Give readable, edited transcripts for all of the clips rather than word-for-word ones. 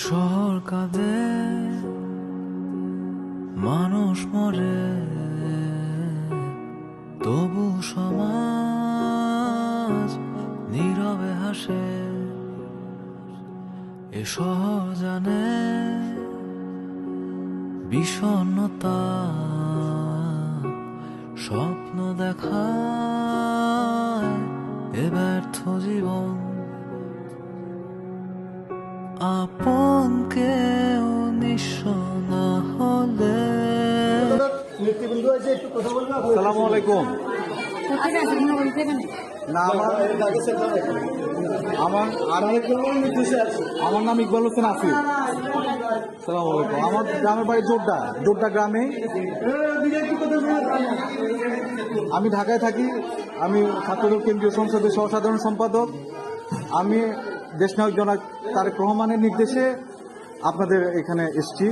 শহর কাঁদে, মানুষ মরে, তবু সমাজ নীরবে হাসে। এ শহর জানে বিষণ্ণতা, স্বপ্ন দেখায় এ ব্যর্থ জীবন। আপন কেউ নিঃস্ব না হলে। আসসালামু আলাইকুম। না আমার নাম ইকবাল হোসেন আসিফ। আসসালামু আলাইকুম। আমার গ্রামের বাড়ি জোড্ডা গ্রামে। আমি ঢাকায় থাকি। আমি ছাত্রদল কেন্দ্রীয় সংসদের সহসাধারণ সম্পাদক। আমি দেশনায়ক জনাব তারেক রহমানের নির্দেশে আপনাদের এখানে এসছি।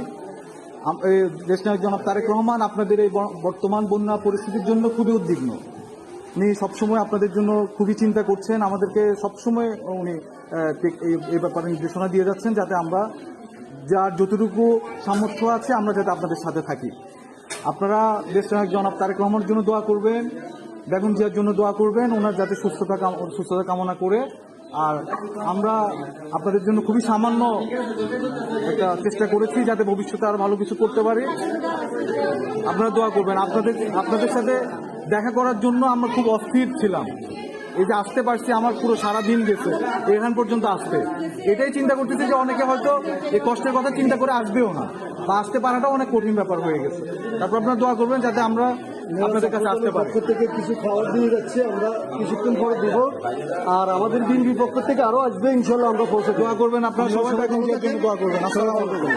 দেশনায়ক জনাব তারেক রহমান আপনাদের এই বর্তমান বন্যা পরিস্থিতির জন্য খুবই উদ্বিগ্ন। উনি সবসময় আপনাদের জন্য খুবই চিন্তা করছেন। আমাদেরকে সবসময় উনি এই ব্যাপারে নির্দেশনা দিয়ে যাচ্ছেন, যাতে আমরা যার যতটুকু সামর্থ্য আছে আমরা যাতে আপনাদের সাথে থাকি। আপনারা দেশনায়ক জনাব তারেক রহমানের জন্য দোয়া করবেন, বেগম জিয়ার জন্য দোয়া করবেন, ওনার যাতে সুস্থতা কামনা করে। আর আমরা আপনাদের জন্য খুবই সামান্য একটা চেষ্টা করেছি, যাতে ভবিষ্যতে আরো ভালো কিছু করতে পারি। আপনারা দোয়া করবেন। আপনাদের সাথে দেখা করার জন্য আমরা খুব অস্থির ছিলাম। এই যে আসতে পারছি, আমার পুরো সারা দিন গেছে এখান পর্যন্ত আসতে। এটাই চিন্তা করতেছি যে অনেকে হয়তো এই কষ্টের কথা চিন্তা করে আসবেও না, বা আসতে পারাটাও অনেক কঠিন ব্যাপার হয়ে গেছে। তারপর আপনারা দোয়া করবেন যাতে আমরা আপনাদের কাছে আসতে পারি। পক্ষ থেকে কিছু খাবার দিয়ে যাচ্ছে, আমরা কিছুক্ষণ পরে দিব। আর আমাদের বিএনপি পক্ষ থেকে আরো আসবে, ইনশাল্লাহ আমরা পৌঁছে। দোয়া করবেন, আপনারা সবাই থাকেন, দোয়া করবেন। আসসালামু আলাইকুম।